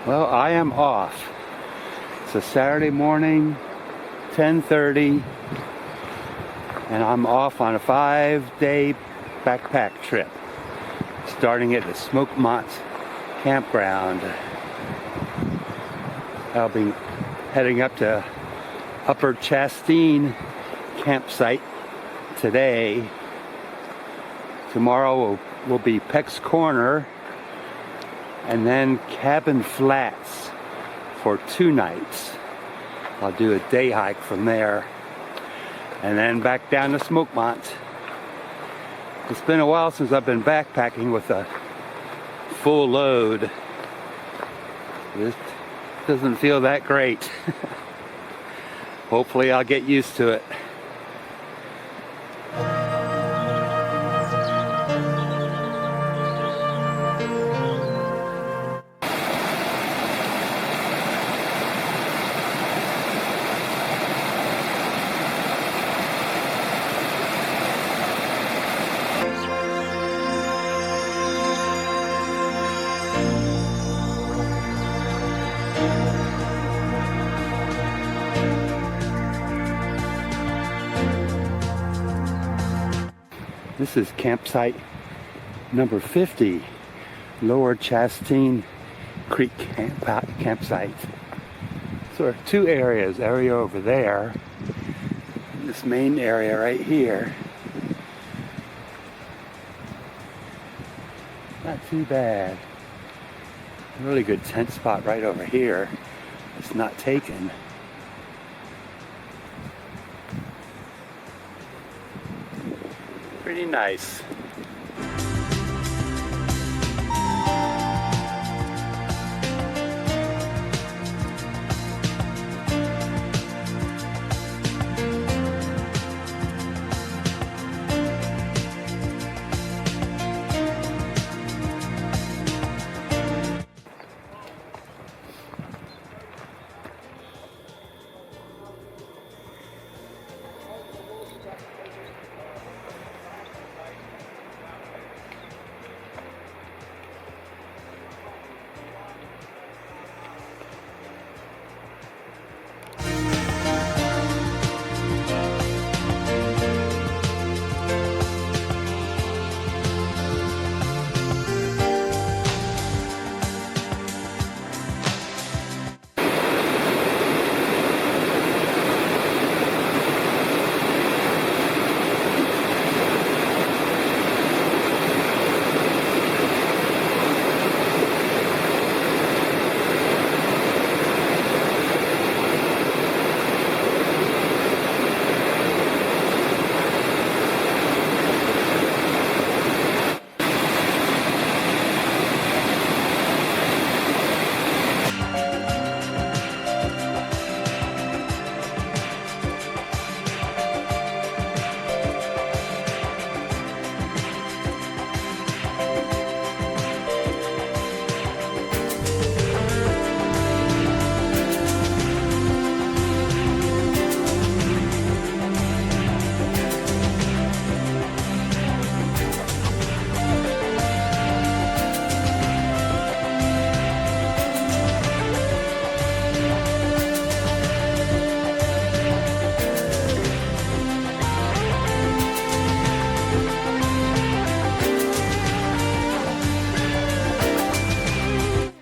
Well, I am off. It's a Saturday morning, 10:30, and I'm off on a 5-day backpack trip, starting at the Smoky campground. I'll be heading up to Upper Chastain campsite today. Tomorrow will be Peck's Corner, and then Cabin Flats for 2 nights. I'll do a day hike from there, and then back down to Smokemont. It's been a while since I've been backpacking with a full load. This doesn't feel that great. Hopefully I'll get used to it. This is campsite number 50, Lower Chastain Creek campsite. So there are 2 areas, area over there, and this main area right here. Not too bad. A really good tent spot right over here. It's not taken. Pretty nice.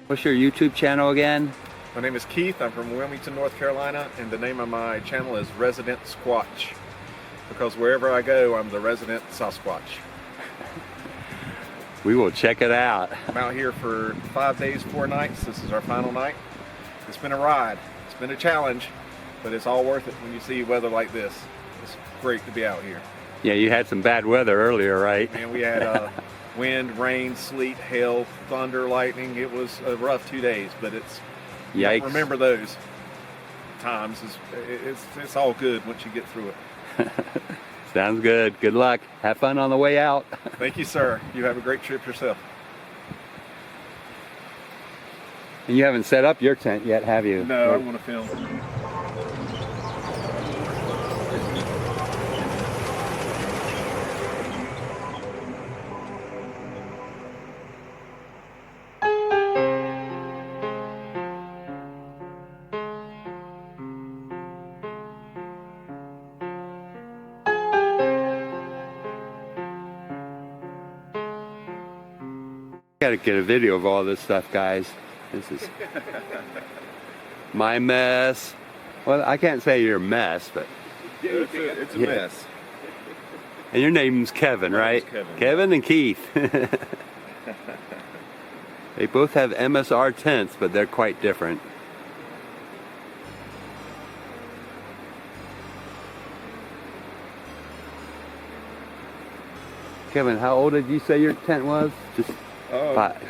What's your YouTube channel again? My name is Keith. I'm from Wilmington, North Carolina, and the name of my channel is Resident Squatch, because wherever I go, I'm the resident Sasquatch. We will check it out. I'm out here for 5 days, 4 nights. This is our final night. It's been a ride. It's been a challenge, but it's all worth it when you see weather like this. It's great to be out here. Yeah, you had some bad weather earlier, right? And we had wind, rain, sleet, hail, thunder, lightning. It was a rough 2 days, but it's Yikes. Remember those times. It's all good once you get through it. Sounds good. Good luck. Have fun on the way out. Thank you, sir. You have a great trip yourself. And you haven't set up your tent yet, have you? No, I want to film. Gotta get a video of all this stuff, guys. This is my mess. Well, I can't say you're a mess, but It's a mess. and your name's Kevin, right? Kevin. Kevin and Keith. They both have MSR tents, but they're quite different. Kevin, how old did you say your tent was? Just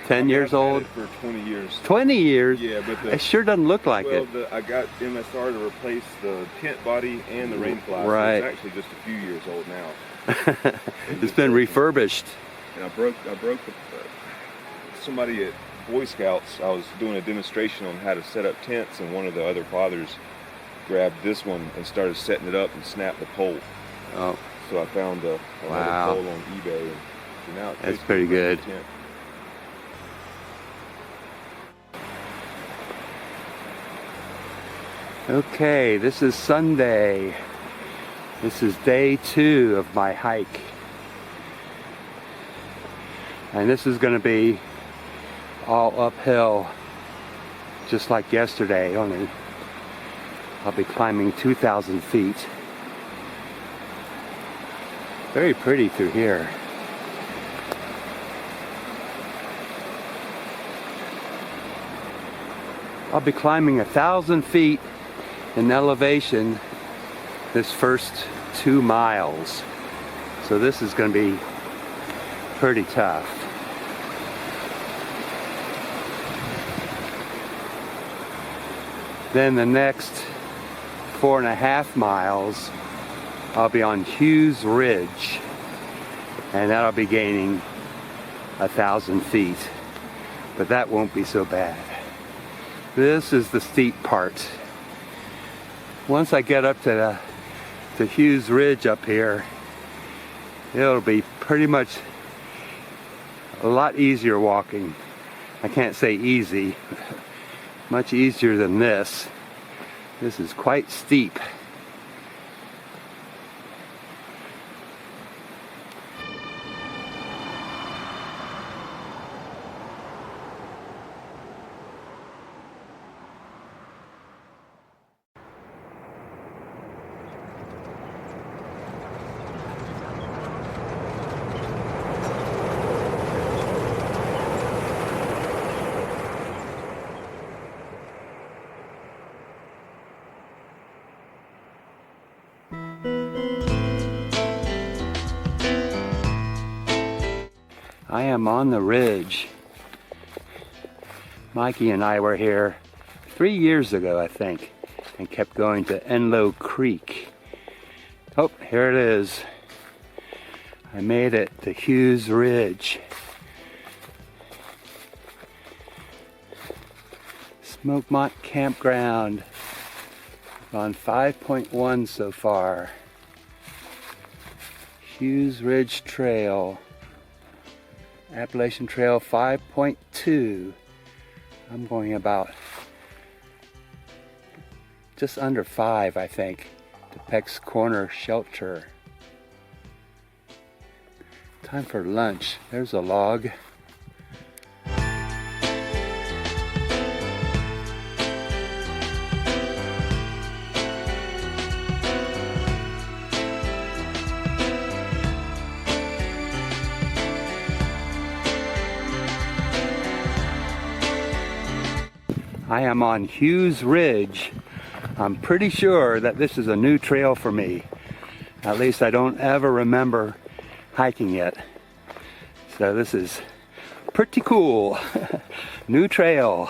10 years old? For 20 years. 20 years? Yeah, but it sure doesn't look like it. I got MSR to replace the tent body and the rain fly. Right. So it's actually just a few years old now. It's been refurbished. And I broke somebody at Boy Scouts. I was doing a demonstration on how to set up tents, and one of the other fathers grabbed this one and started setting it up and snapped the pole. Oh. So I found another Wow. pole on eBay. And so now it's That's basically pretty a regular good. tent. Okay, this is Sunday. This is day 2 of my hike. And this is going to be all uphill, just like yesterday, only I'll be climbing 2,000 feet. Very pretty through here. I'll be climbing 1,000 feet in elevation this first 2 miles. So this is going to be pretty tough. Then the next 4.5 miles, I'll be on Hughes Ridge, and that'll be gaining 1,000 feet, but that won't be so bad. This is the steep part. Once I get up to Hughes Ridge up here, it'll be pretty much a lot easier walking. I can't say easy, much easier than this. This is quite steep. I am on the ridge. Mikey and I were here 3 years ago, I think, and kept going to Enlow Creek. Oh, here it is. I made it to Hughes Ridge. Smokemont Campground. On 5.1 so far. Hughes Ridge Trail. Appalachian Trail 5.2. I'm going about just under 5, I think, to Peck's Corner Shelter. Time for lunch. There's a log. I am on Hughes Ridge. I'm pretty sure that this is a new trail for me. At least I don't ever remember hiking it. So this is pretty cool. New trail.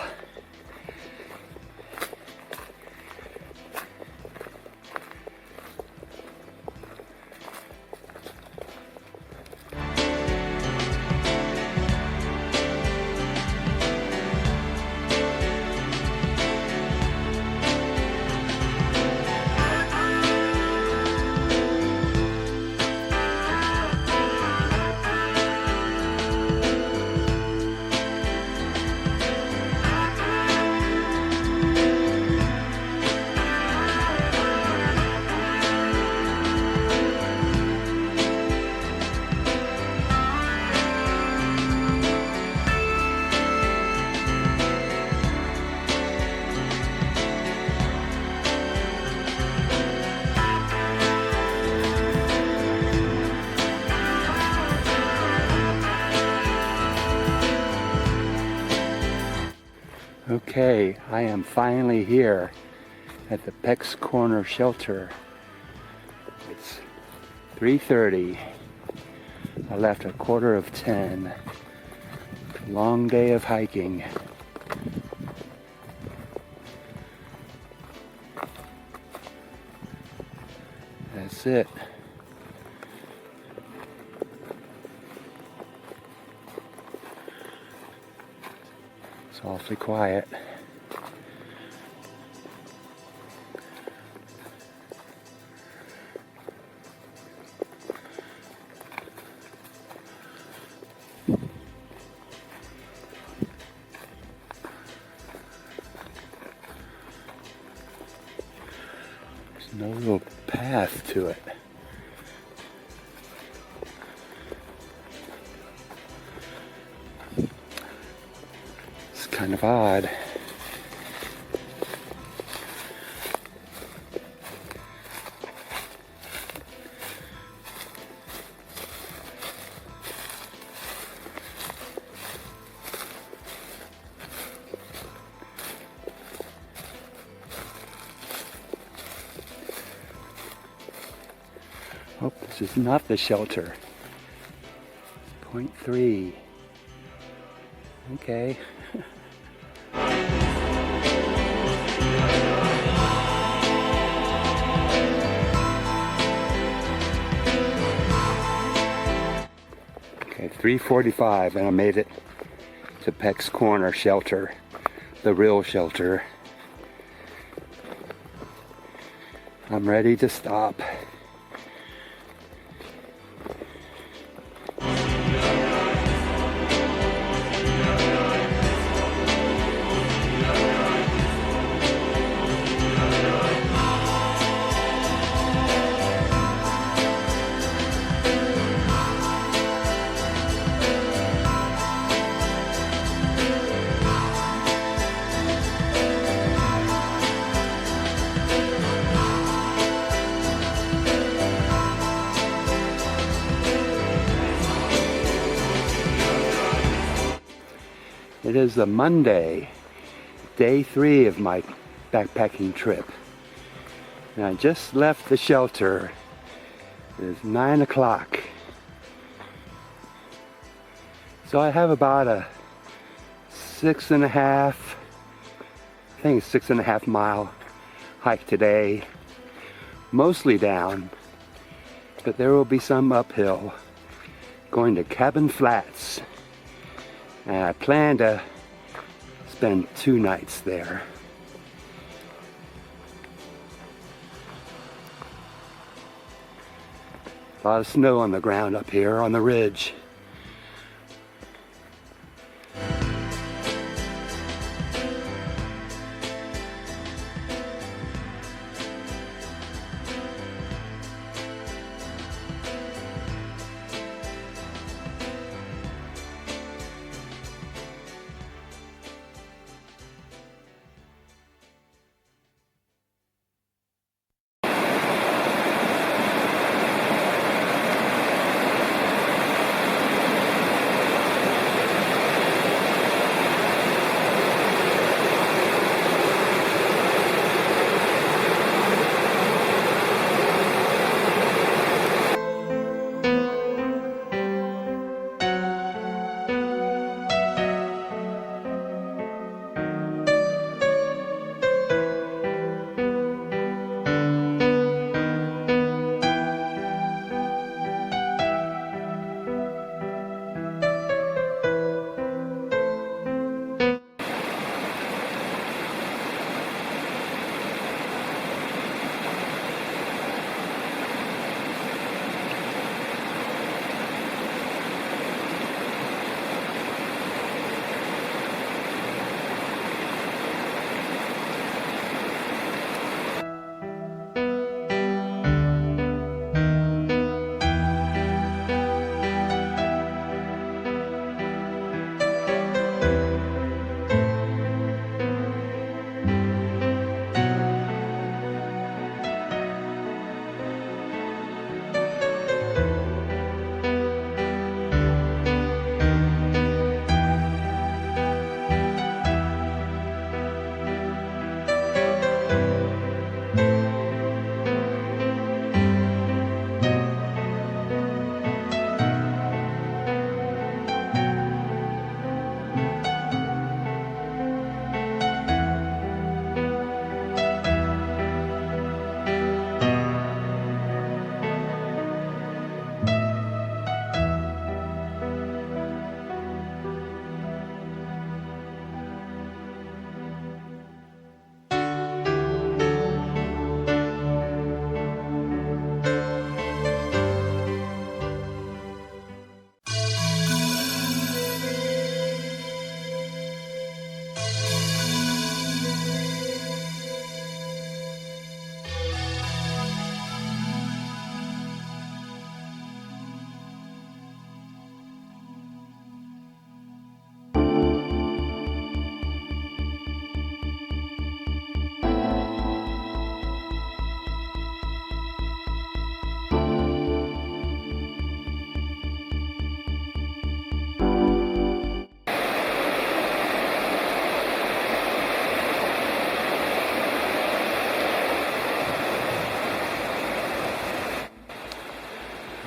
Okay, I am finally here at the Peck's Corner shelter. It's 3:30. I left at 9:45. Long day of hiking. That's it. It's awfully quiet. There's no real path to it. It's kind of odd. Oh, this is not the shelter. Point 3. Okay. Okay, 3:45 and I made it to Peck's Corner shelter, the real shelter. I'm ready to stop. It is a Monday, day 3 of my backpacking trip. And I just left the shelter. It is 9 o'clock. So I have about a 6.5 mile hike today. Mostly down, but there will be some uphill. Going to Cabin Flats. And I plan to spend 2 nights there. A lot of snow on the ground up here on the ridge.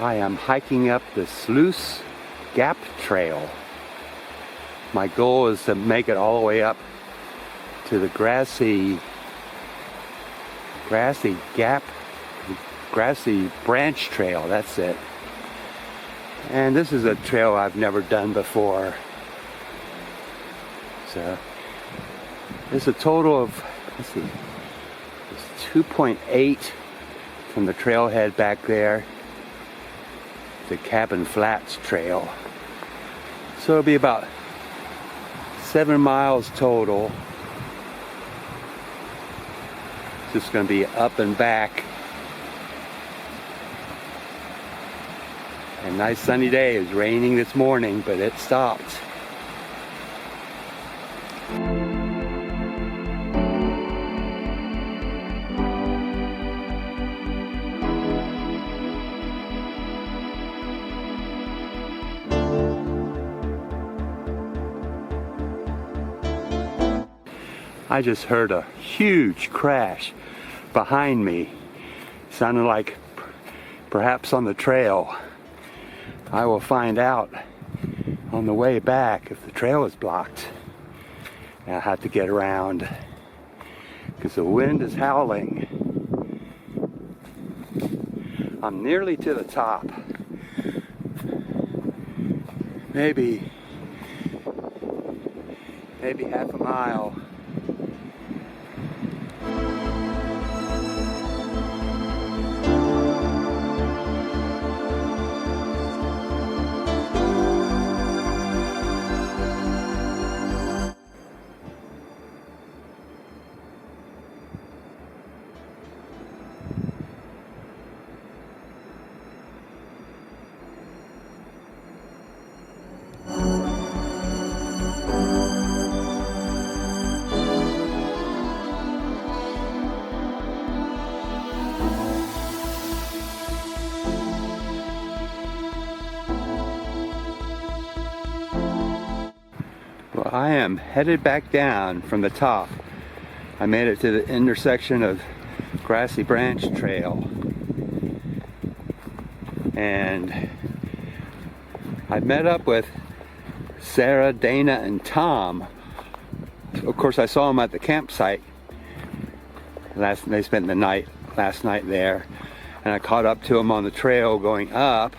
I am hiking up the Sluice Gap Trail. My goal is to make it all the way up to the grassy branch trail. That's it. And this is a trail I've never done before. So it's a total of, let's see, it's 2.8 from the trailhead back there, the Cabin Flats Trail. So it'll be about 7 miles total. Just going to be up and back. And nice sunny day. It was raining this morning, but it stopped. I just heard a huge crash behind me. Sounded like perhaps on the trail. I will find out on the way back if the trail is blocked. And I'll have to get around because the wind is howling. I'm nearly to the top. Maybe half a mile. Well, I am headed back down from the top. I made it to the intersection of Grassy Branch Trail. And I met up with Sarah, Dana, and Tom. Of course, I saw them at the campsite. They spent the night last night there. And I caught up to them on the trail going up.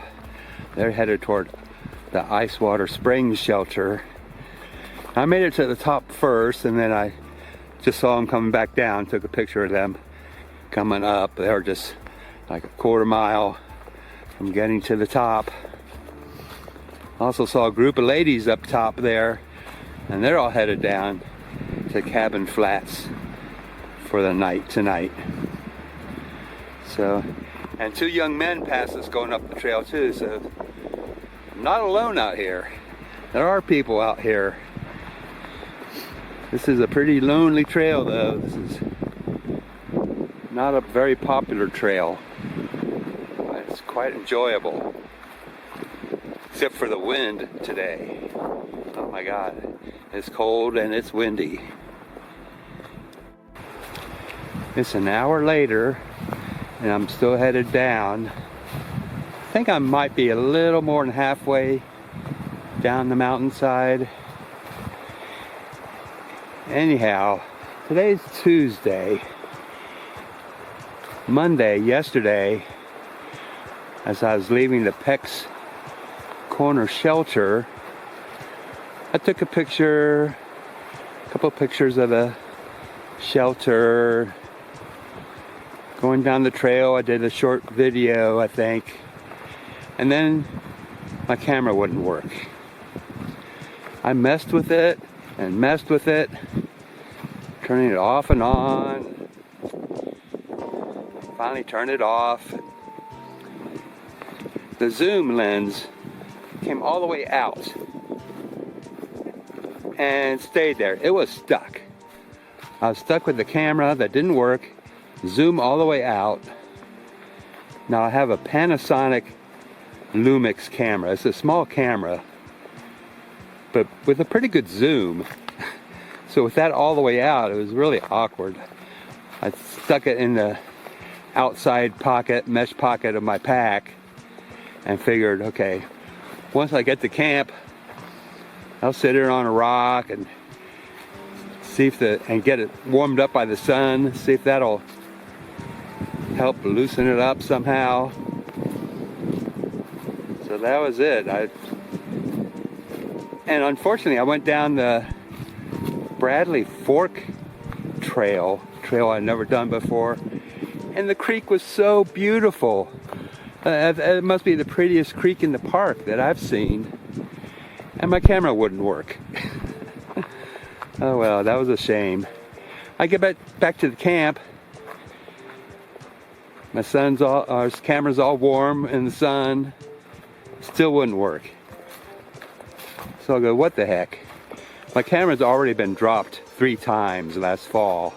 They're headed toward the Ice Water Springs shelter. I made it to the top first, and then I just saw them coming back down, took a picture of them coming up. They were just like a quarter mile from getting to the top. Also saw a group of ladies up top there, and they're all headed down to Cabin Flats for the night tonight. So, and 2 young men passed us going up the trail too, so I'm not alone out here. There are people out here. This is a pretty lonely trail though. This is not a very popular trail, but it's quite enjoyable. Except for the wind today. Oh my God, it's cold and it's windy. It's an hour later and I'm still headed down. I think I might be a little more than halfway down the mountainside. Anyhow, today's Tuesday. Monday, yesterday, as I was leaving the Peck's Corner shelter, I took a couple pictures of the shelter. Going down the trail, I did a short video, I think. And then my camera wouldn't work. I messed with it and messed with it, turning it off and on. Finally turned it off. The zoom lens came all the way out and stayed there. It was stuck. I was stuck with the camera that didn't work. Zoom all the way out. Now I have a Panasonic Lumix camera. It's a small camera, but with a pretty good zoom. So with that all the way out, it was really awkward. I stuck it in the outside pocket, mesh pocket of my pack, and figured, okay, once I get to camp, I'll sit here on a rock and see if and get it warmed up by the sun, see if that'll help loosen it up somehow. So that was it. And unfortunately, I went down the Bradley Fork trail I'd never done before, and the creek was so beautiful. It must be the prettiest creek in the park that I've seen, and my camera wouldn't work. Oh well, that was a shame. I get back to the camp. My our camera's all warm in the sun. Still wouldn't work. So I go, what the heck? My camera's already been dropped 3 times last fall.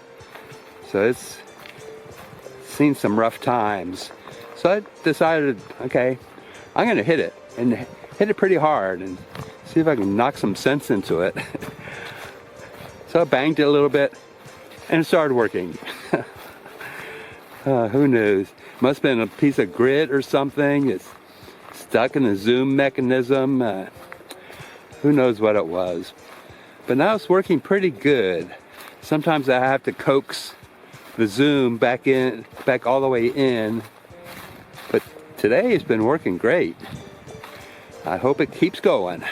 So it's seen some rough times. So I decided, okay, I'm gonna hit it, and hit it pretty hard and see if I can knock some sense into it. So I banged it a little bit and it started working. Who knows? Must have been a piece of grit or something. It's stuck in the zoom mechanism. Who knows what it was? But now it's working pretty good. Sometimes I have to coax the zoom back all the way in. But today it's been working great. I hope it keeps going.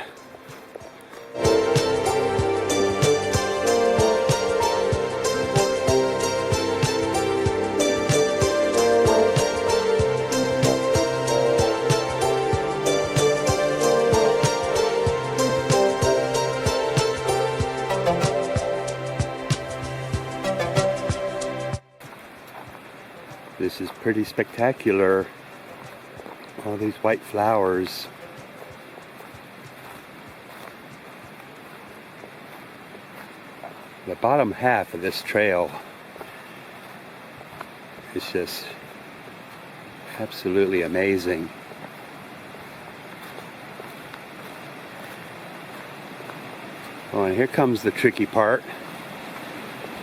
This is pretty spectacular. All these white flowers. The bottom half of this trail is just absolutely amazing. Oh, and here comes the tricky part.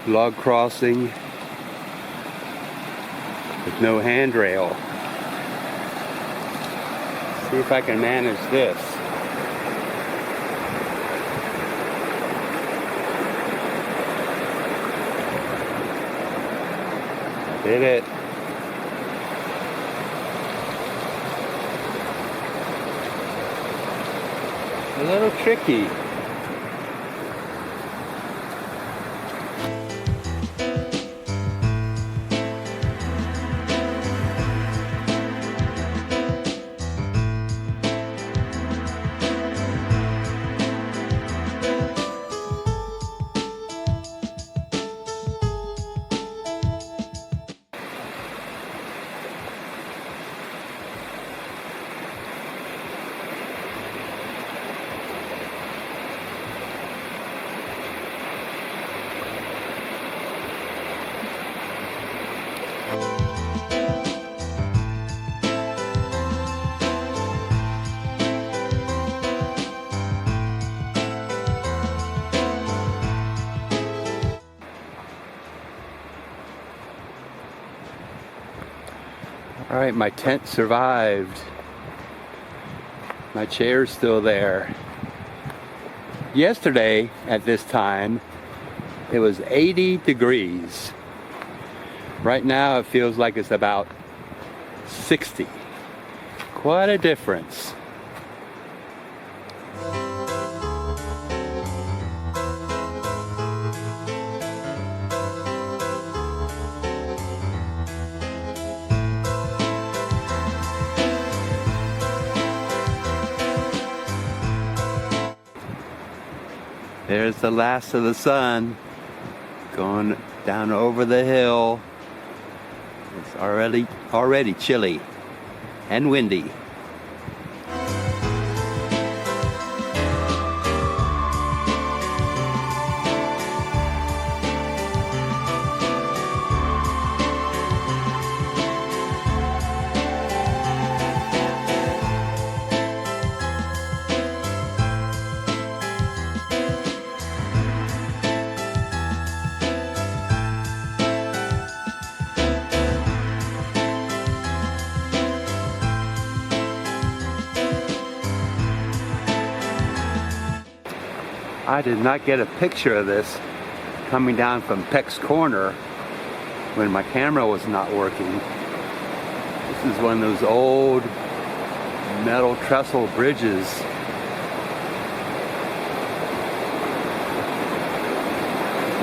Log crossing with no handrail. See if I can manage this. Did it. A little tricky. All right, my tent survived. My chair's still there. Yesterday at this time, it was 80 degrees. Right now it feels like it's about 60. Quite a difference. There's the last of the sun going down over the hill. It's already chilly and windy. I did not get a picture of this coming down from Peck's Corner when my camera was not working. This is one of those old metal trestle bridges.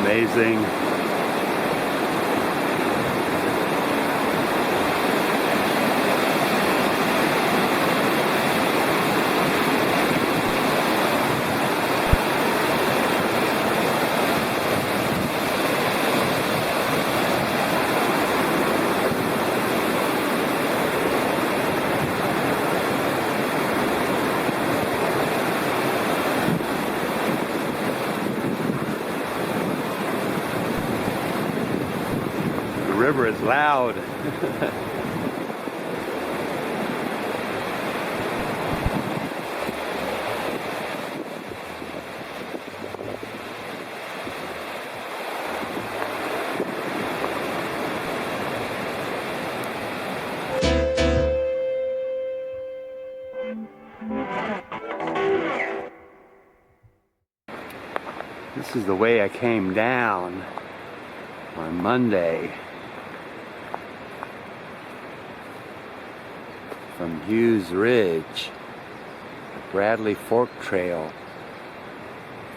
Amazing. The river is loud. This is the way I came down on Monday from Hughes Ridge, Bradley Fork Trail.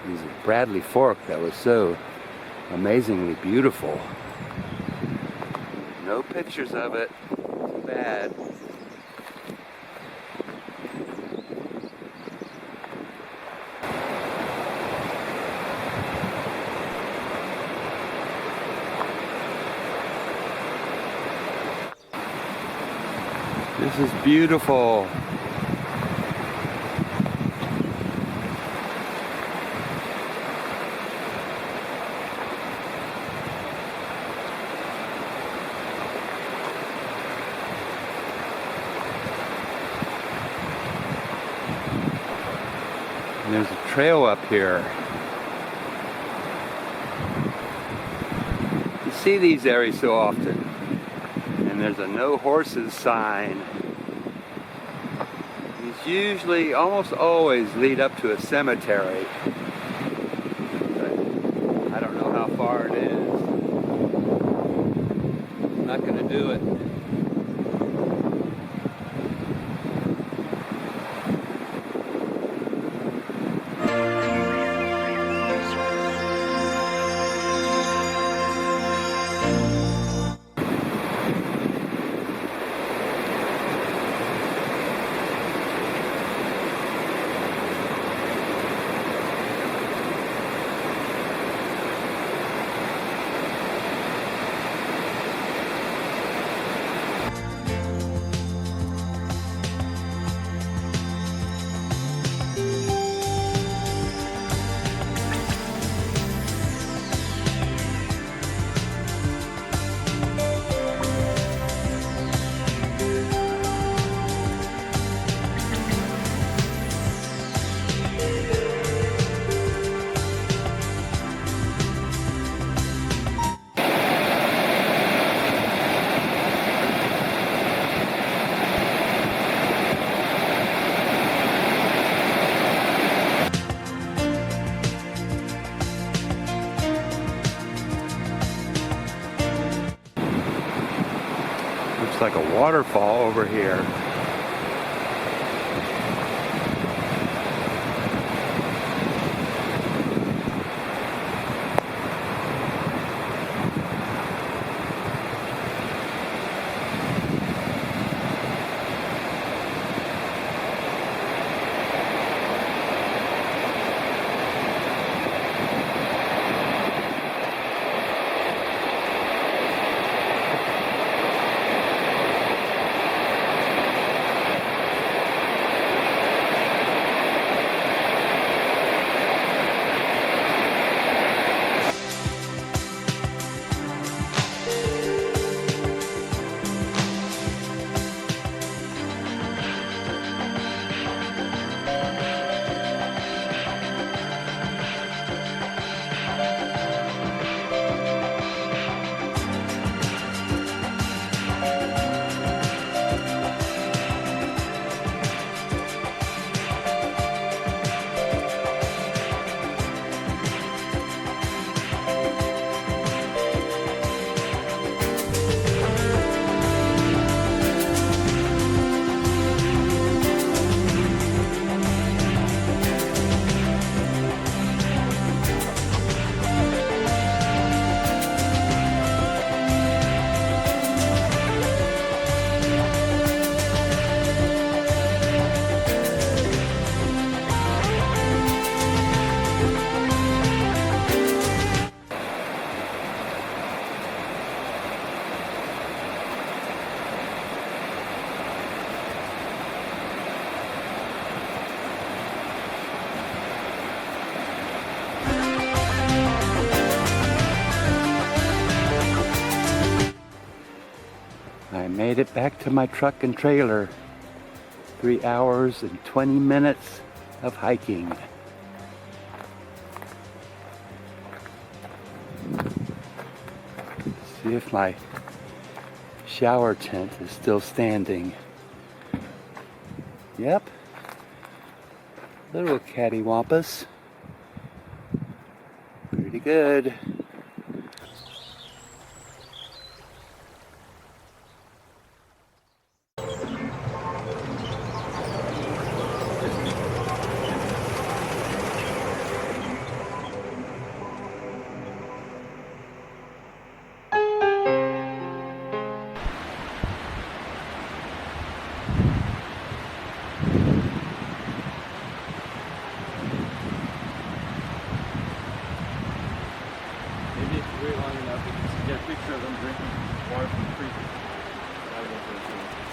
It was a Bradley Fork that was so amazingly beautiful. No pictures of it. Too bad. This is beautiful. And there's a trail up here. You see these every so often. And there's a no horses sign. These usually, almost always lead up to a cemetery. But I don't know how far it is. I'm not going to do it. Looks like a waterfall over here. made it back to my truck and trailer. 3 hours and 20 minutes of hiking. See if my shower tent is still standing. Yep. Little cattywampus. Pretty good. Maybe if you wait long enough, you can get a picture of them drinking water from the creek.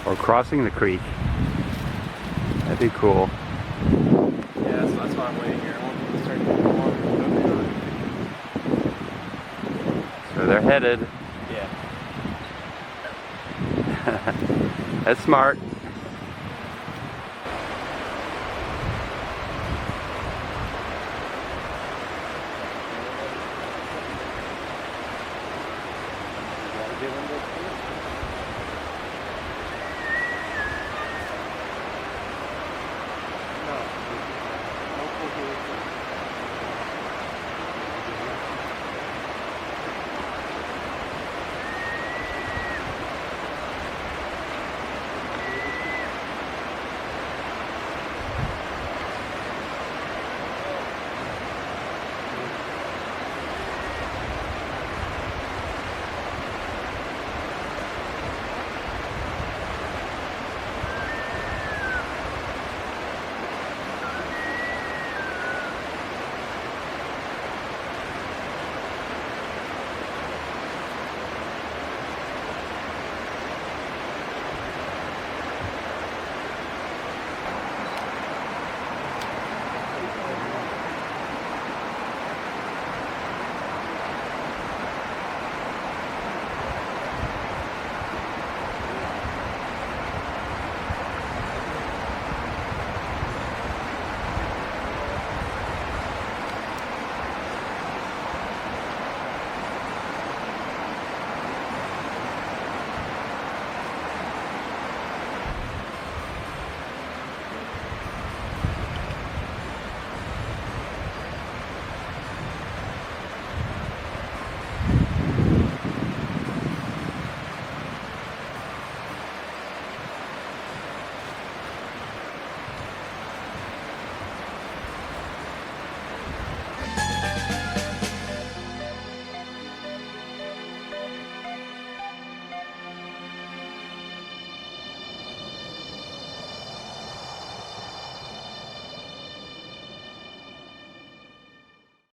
Or crossing the creek. That'd be cool. Yeah, so that's why I'm waiting here. I want them to start drinking water. So they're headed. Yeah. That's smart. Give them the